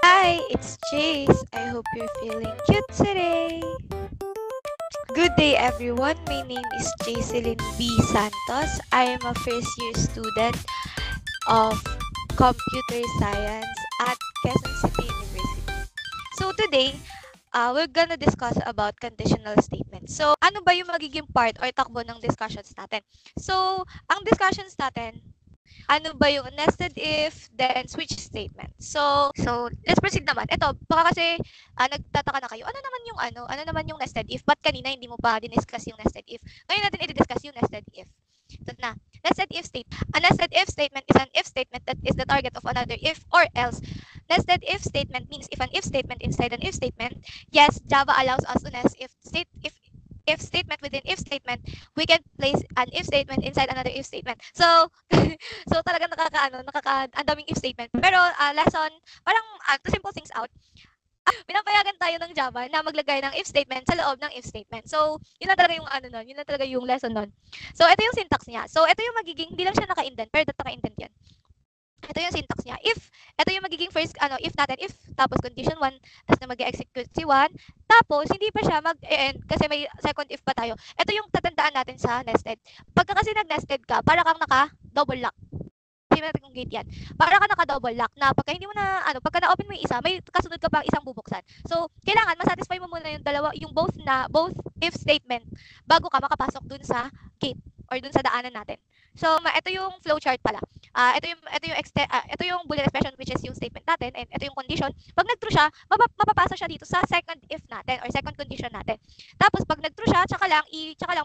Hi, it's Jace. I hope you're feeling cute today. Good day, everyone. My name is Jacelyn B. Santos. I am a first-year student of Computer Science at Quezon City University. So today, we're gonna discuss about conditional statements. So, ano ba yung magiging part or takbo ng discussions natin? So, ang discussions natin, ano ba yung nested if, then switch statement. So let's proceed naman. Ito, baka kasi nagtataka na kayo, ano naman yung nested if? Ba't kanina hindi mo pa diniscuss yung nested if? Ngayon natin i-discuss yung nested if. Ito na. Nested if statement. A nested if statement is an if statement that is the target of another if or else. Nested if statement means if an if statement inside an if statement, yes, Java allows us to nest if statement within if statement, we can place an if statement inside another if statement. So, so talagang ang daming if statement. Pero lesson, parang to simple things out, pinapayagan tayo ng Java na maglagay ng if statement sa loob ng if statement. So, yun na talaga yung yun na talaga yung lesson nun. So, ito yung syntax niya. So, ito yung magiging, hindi lang siya naka-indent, pero naka-indent yan. Ito yung syntax niya. Ito yung magiging first, if natin, if, tapos condition 1, tapos na mag-execute si 1, tapos hindi pa siya mag-end kasi may second if pa tayo. Ito yung tatandaan natin sa nested. Pagka kasi nag-nested ka, para kang naka-double lock. Hindi natin kung gate yan. Para ka naka-double lock na pagka hindi mo na, pagka na-open mo yung isa, may kasunod ka pang isang bubuksan. So, kailangan masatisfy mo muna yung dalawa, yung both if statement bago ka makapasok dun sa gate or dun sa daanan natin. So, ito yung flowchart pala. Ito yung Boolean expression which is yung statement natin and ito yung condition. Pag nag-true siya, mapapasa siya dito sa second if natin or second condition natin. Tapos pag nag-true siya, tsaka lang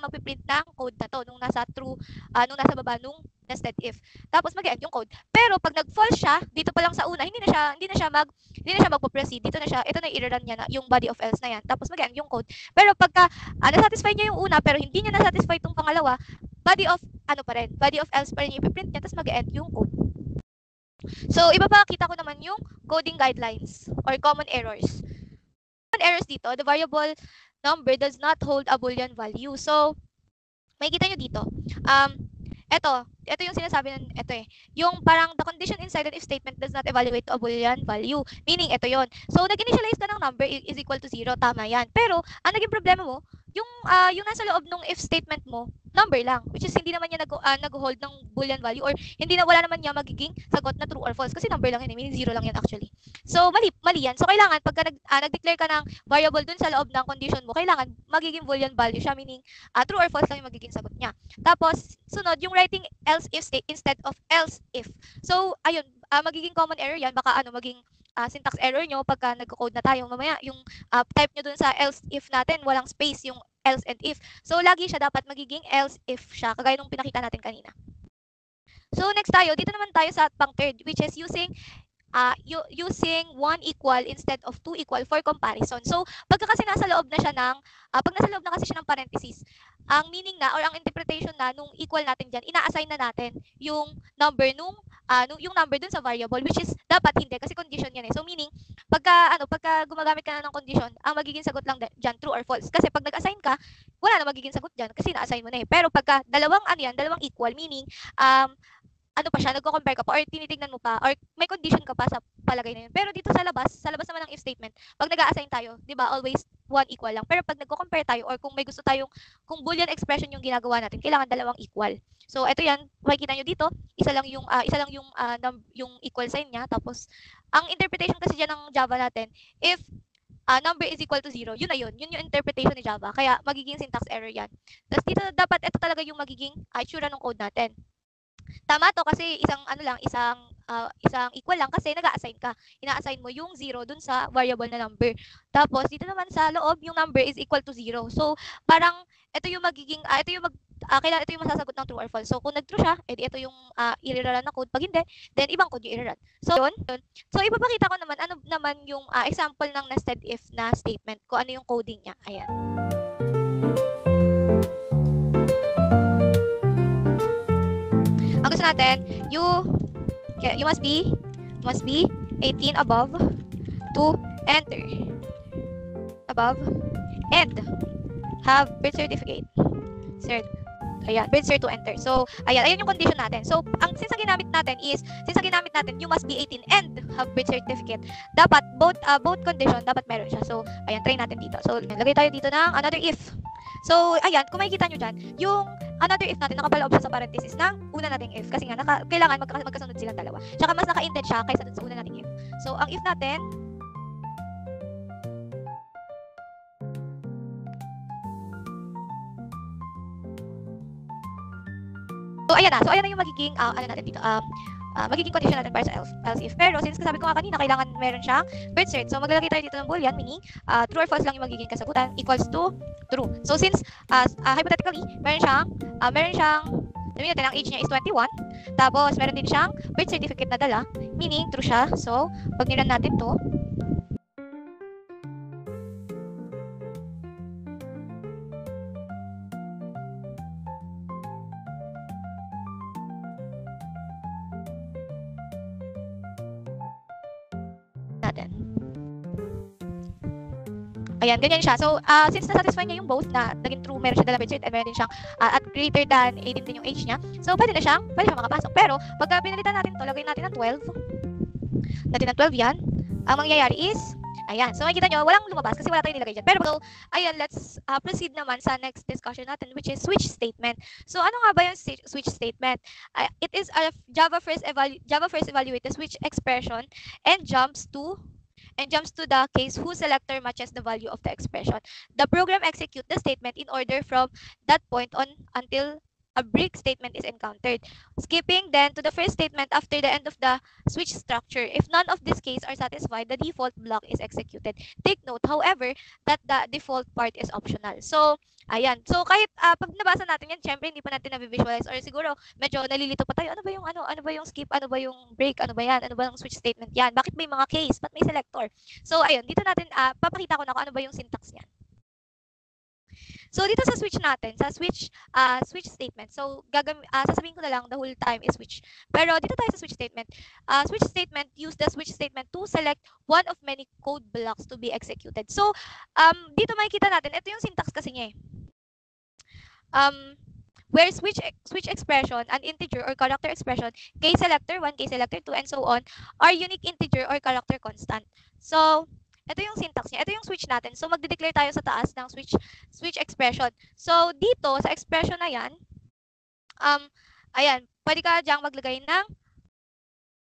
magpi-print ng code na to nung nasa true, nung nasa baba nung nested if. Tapos mag-end yung code. Pero pag nag-false siya, dito pa lang sa una, hindi na siya magpo-proceed. Dito na siya, ito na i-run niya na yung body of else na yan. Tapos mag-end yung code. Pero pagka na-satisfy niya yung una pero hindi niya na-satisfy itong pangalawa, body of else pa rin yung ipiprint niya, tapos mag-end yung code. So, ibabakita ko naman yung coding guidelines or common errors. Common errors dito, the variable number does not hold a Boolean value. So, makikita nyo dito. Ito yung sinasabi yung parang the condition inside an if statement does not evaluate to a Boolean value. Meaning, ito yon. So, nag-initialize ka ng number is equal to 0. Tama yan. Pero, ang naging problema mo, yung nasa loob ng if statement mo, number lang. Which is, hindi naman niya nag-hold ng Boolean value or wala naman niya magiging sagot na true or false. Kasi number lang yan. Meaning, 0 lang yan actually. So, mali yan. So, kailangan, pagka nag-declare ka ng variable dun sa loob ng condition mo, kailangan magiging Boolean value siya. Meaning, true or false lang yung magiging sagot niya. Tapos, sunod, yung writing else if state instead of else if. So, ayun, magiging common error yan. Baka maging syntax error nyo pagka nagko-code na tayo. Mamaya, yung type nyo dun sa else if natin, walang space yung else and if. So, lagi siya dapat magiging else if siya, kagaya nung pinakita natin kanina. So, next tayo, dito naman tayo sa pang third, which is using using 1 equal instead of 2 equal for comparison. So, pagka kasi nasa loob na siya pag nasa loob na kasi siya ng parenthesis, ang meaning na or ang interpretation na nung equal natin dyan, ina-assign na natin yung number yung number dun sa variable, which is dapat hindi kasi condition yan eh. So, meaning, pagka gumagamit ka na ng condition, ang magiging sagot lang dyan, true or false. Kasi pag nag-assign ka, wala na magiging sagot dyan kasi na-assign mo na eh. Pero pagka dalawang equal, meaning, nagko-compare ka pa or tinitingnan mo pa or may condition ka pa sa palagay na yun. Pero dito sa labas naman ng if statement, pag nag-a-assign tayo, 'di ba, always 1 equal lang. Pero pag nagko-compare tayo or kung may gusto tayong kung Boolean expression yung ginagawa natin, kailangan dalawang equal. So ito 'yan, makikita niyo dito, isa lang yung equal sign niya. Tapos ang interpretation kasi diyan ng Java natin, if number is equal to 0, yun na yun. Yun yung interpretation ni Java. Kaya magiging syntax error 'yan. Tapos dito dapat ito talaga yung magiging itsura ng code natin. Tama to kasi isang equal lang kasi nag-a-assign ka. Ina-assign mo yung 0 dun sa variable na number. Tapos dito naman sa loob, yung number is equal to 0. So, parang ito yung magiging kailangan ito yung masasagot ng true or false. So, kung nag-true siya, edi ito yung i-rerun na code. Pag hindi, then ibang code yung i-rerun. So, yun. So, ipapakita ko naman ano naman yung example ng nested if na statement. Kung ano yung coding niya. Ayan. Ang gusto natin, you must be 18 above to enter. Above and have birth certificate. Ayan, birth cert to enter. So, ayan yung condition natin. So, since ang ginamit natin you must be 18 and have birth certificate. Dapat both condition dapat meron siya. So, ayan, try natin dito. So, lagay tayo dito ng another if. So, ayan, kung makikita nyo dyan, yung another if natin, nakapaloob siya sa parenthesis ng una nating if. Kasi nga, kailangan magkasunod silang dalawa. Tsaka mas naka-indent siya kaysa dun sa una nating if. So, ang if natin, So, ayan na yung magiging, natin dito, magiging condition natin para sa else if. Pero, since sabi ko nga kanina, kailangan meron siyang birth cert. So, maglalagay tayo dito ng boolean, meaning, true or false lang yung magiging kasagutan, equals to true. So, since, hypothetically, meron siyang, sabihin natin, ang age niya is 21. Tapos, meron din siyang birth certificate na dala, meaning, true siya. So, pag nilan natin to, natin. Ayan, ganyan siya. So, since na-satisfy niya yung both na naging true, meron siya dala birth cert and meron din siyang at greater than 18 din yung age niya. So, pwede siyang makapasok. Pero, pagka pinalitan natin to, lagay natin ng 12. Natin ng 12 yan. Ang mangyayari is, ayan. So, makikita nyo, walang lumabas kasi wala tayong nilagay dyan. Pero, so, ayan, let's proceed naman sa next discussion natin, which is switch statement. So, ano nga ba yung switch statement? It is a Java first evaluate the switch expression and jumps to the case whose selector matches the value of the expression. The program executes the statement in order from that point on until a break statement is encountered, skipping then to the first statement after the end of the switch structure. If none of these cases are satisfied, the default block is executed. Take note, however, that the default part is optional. So, ayan. So, kahit pag nabasa natin yan, syempre hindi pa natin na-visualize or siguro medyo nalilito pa tayo. Ano ba yung skip? Ano ba yung break? Ano ba yan? Ano ba yung switch statement yan? Bakit may mga case? Ba't may selector? So, ayun. Dito natin, papakita ko na kung ano ba yung syntax niyan. So, dito sa switch natin, sa switch statement. So, sasabihin ko na lang the whole time is switch. Pero dito tayo sa switch statement. Switch statement, use the switch statement to select one of many code blocks to be executed. So, dito makikita natin, ito yung syntax kasi niya eh. Where switch expression, an integer or character expression, case selector 1, case selector 2, and so on, are unique integer or character constant. So, ito yung syntax niya. Ito yung switch natin. So, magde-declare tayo sa taas ng switch expression. So, dito, sa expression na yan, ayan, pwede ka diyang maglagay ng,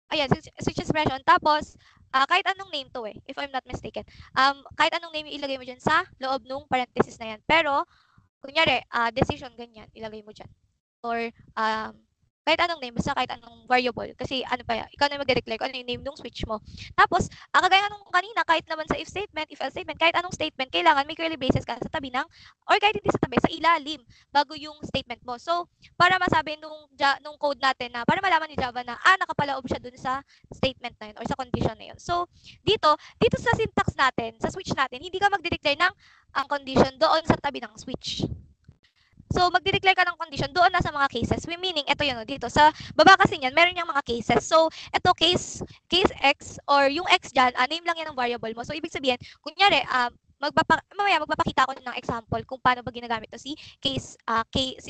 ayan, switch expression. Tapos, kahit anong name to if I'm not mistaken. Kahit anong name ilagay mo dyan sa loob ng parenthesis na yan. Pero, kunyari, decision, ganyan, ilagay mo dyan. Or, kahit anong name, basta kahit anong variable. Kasi ano pa yan, ikaw na magde-declare kung ano yung name ng switch mo. Tapos, kagaya nung kanina, kahit naman sa if statement, if else statement, kahit anong statement, kailangan may curly braces ka sa tabi ng, or kahit hindi sa tabi, sa ilalim, bago yung statement mo. So, para masabi nung code natin na, para malaman ni Java na, nakapaloob siya dun sa statement na yun, or sa condition na yun. So, dito sa syntax natin, sa switch natin, hindi ka magde-declare ng ang condition doon sa tabi ng switch. So, magde-declare ka ng condition doon na sa mga cases. Meaning, ito yun, dito. Sa baba kasi niyan, meron niyang mga cases. So, ito case X, or yung X dyan, name lang yan ng variable mo. So, ibig sabihin, kunyari, mamaya magpapakita ko ng example kung paano ba ginagamit to si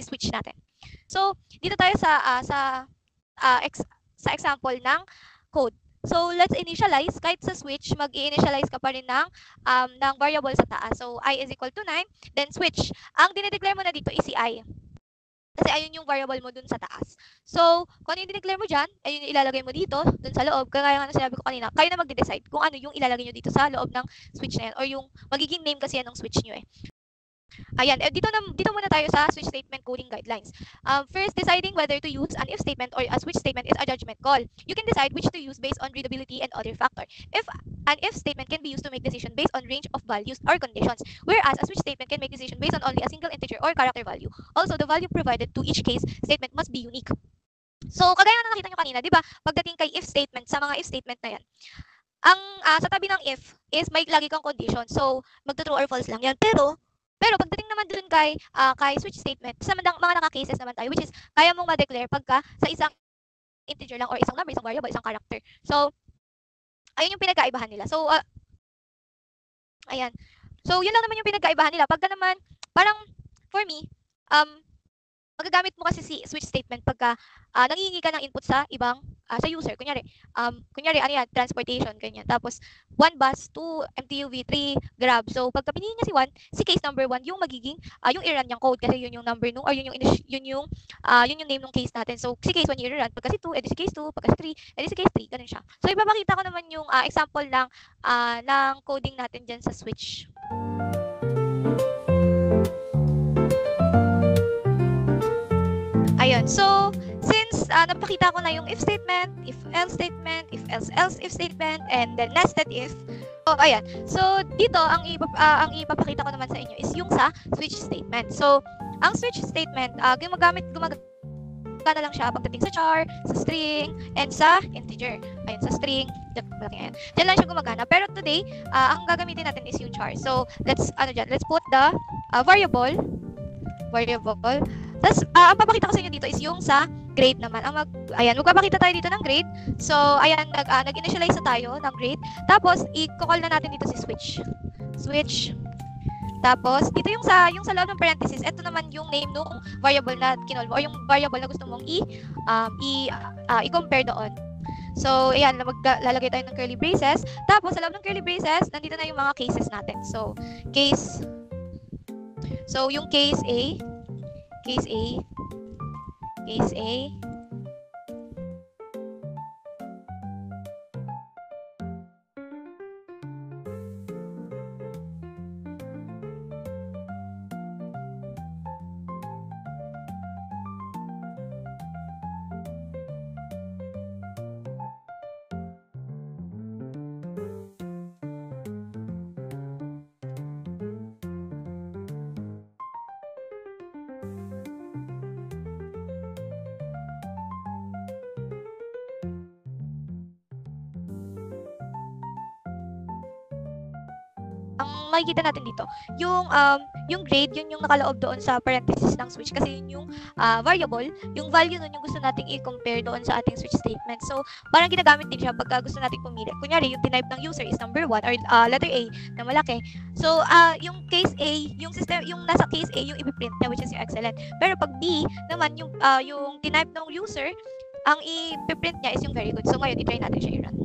switch natin. So, dito tayo sa example ng code. So, let's initialize. Kahit sa switch, mag-i-initialize ka pa rin ng variable sa taas. So, I is equal to 9. Then, switch. Ang dinedeclare mo na dito is si I. Kasi ayun yung variable mo dun sa taas. So, kung ano yung dineclare mo dyan, ayun yung ilalagay mo dito, dun sa loob. Kagaya nga na sinabi ko kanina, kayo na magde-decide kung ano yung ilalagay nyo dito sa loob ng switch na yan. Or yung magiging name kasi yan ng switch nyo Ayan, dito muna tayo sa switch statement coding guidelines. First, deciding whether to use an if statement or a switch statement is a judgment call. You can decide which to use based on readability and other factor. If an if statement can be used to make decision based on range of values or conditions, whereas a switch statement can make decision based on only a single integer or character value. Also, the value provided to each case statement must be unique. So, kagaya na nakita nyo kanina, di ba? Pagdating kay if statement, sa mga if statement na yan, ang sa tabi ng if is may lagi kang condition. So, magto-true or false lang yan. Pero pagdating naman dun kay switch statement, sa mga naka-cases naman tayo, which is kaya mong ma-declare pagka sa isang integer lang or isang number, isang variable, isang character. So, ayun yung pinagkaibahan nila. So, ayan. So, yun lang naman yung pinagkaibahan nila. Pagka naman, parang, for me, magagamit mo kasi si switch statement pagka nangihingi ka ng input sa ibang sa user. Kunyari ano yan, transportation, ganyan. Tapos 1 bus, 2 MTUV, 3 Grab. So pagka pinili niya si 1, si case number 1 yung magiging yung i-run niyang code kasi yun yung number nung or yun yung name ng case natin. So si case 1 yung i-run, pagka si 2, edi si case 2, pagka si 3, edi si case 3, ganun siya. So ipapakita ko naman yung example ng coding natin dyan sa switch. Ayun. So, since napakita ko na yung if statement, if else statement, if else if statement, and then nested if. So, ayan. So, dito, ang ipapakita ko naman sa inyo is yung sa switch statement. So, ang switch statement, gumagana lang siya pagdating sa char, sa string, and sa integer. Ayun, sa string, diyan lang siya gumagana. Pero today, ang gagamitin natin is yung char. So, let's put the variable. Tapos, ang papakita ko sa inyo dito is yung sa grade naman. Ayan, magpapakita tayo dito ng grade. So, ayan, nag-initialize na tayo ng grade. Tapos, i-call na natin dito si switch. Switch. Tapos, dito yung sa loob ng parenthesis, ito naman yung name ng variable na kinol mo or yung variable na gusto mong i-compare doon. So, ayan, lalagay tayo ng curly braces. Tapos, sa loob ng curly braces, nandito na yung mga cases natin. So, yung case A, case A, ang makikita natin dito, yung grade, yun yung nakaloob doon sa parenthesis ng switch kasi yun yung variable, yung value nun yung gusto nating i-compare doon sa ating switch statement. So, parang ginagamit din siya pagka gusto nating pumili. Kunyari, yung type ng user is number 1 or letter A na malaki. So, yung case A, yung nasa case A, yung ipiprint niya, which is yung excellent. Pero pag B naman, yung type ng user, ang ipiprint niya is yung very good. So, ngayon, i-try natin siya i-run.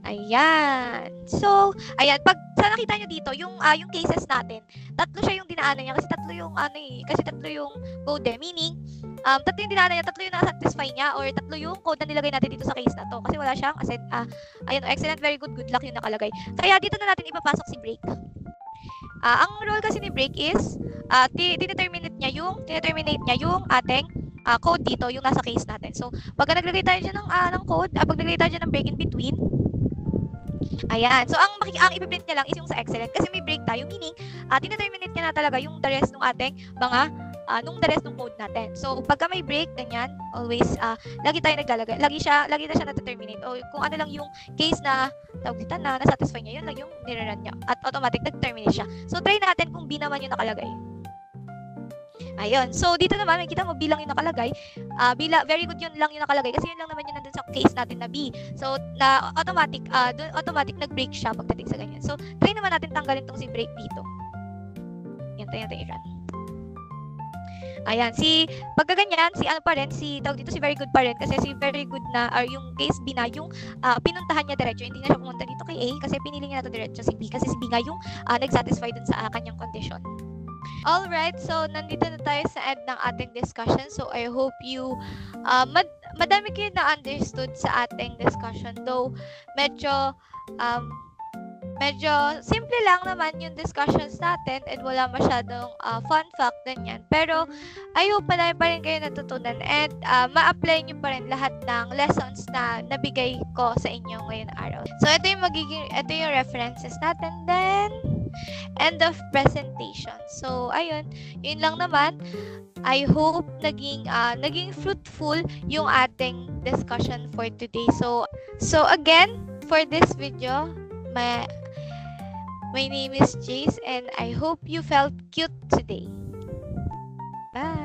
Ayan. So, ayan, pag nakita nyo dito, yung cases natin, tatlo siya yung dinaanan niya kasi tatlo yung code meaning, tatlo yung dinaanan niya, tatlo yung na-satisfy niya or tatlo yung code na nilagay natin dito sa case na to kasi wala siyang ayan, excellent, very good, good luck yung nakalagay. Kaya dito na natin ipapasok si break. Ang role kasi ni break is tine-terminate niya yung ating code dito, yung nasa case natin. So, pag naglagay tayo dyan ng code, pag naglagay tayo dyan ng break in between, ayan. So, ang ipiprint niya lang is yung sa excellent kasi may break tayo, meaning, tine-terminate niya na talaga yung the rest ng ating the rest ng code natin. So, pagka may break, ganyan, always, lagi tayo naglalagay. Lagi na siya na-terminate. O kung ano lang yung case na, na-satisfy niya, yun lang yung nire-run niya. At automatic, nag-terminate siya. So, try natin kung B naman yung nakalagay. Ayun. So, dito naman, makikita mo, B lang yung nakalagay. Very good yun lang yung nakalagay kasi yun lang naman yung nandun sa case natin na B. So, na automatic nag-break siya pagdating sa ganyan. So, try naman natin tanggalin tong si break dito. Yan, tayo natin i-run. Ayan, pagka ganyan, tawag dito si very good pa rin kasi si very good na, or yung case B na, yung pinuntahan niya diretso, hindi na siya pumunta dito kay A kasi pinili niya na to diretso si B kasi si B nga yung nag-satisfy dun sa kanyang condition. Alright, so nandito na tayo sa end ng ating discussion. So I hope you madami kayo na understood sa ating discussion. Though medyo simple lang naman yung discussions natin and wala masyadong fun fact din yan. Pero I hope madami pa rin kayo natutunan and ma-apply nyo pa rin lahat ng lessons na nabigay ko sa inyo ngayong araw. So ito yung references natin. Then end of presentation. So ayun, yun lang naman. I hope naging fruitful yung ating discussion for today. So again, for this video, my name is Jace and I hope you felt cute today. Bye!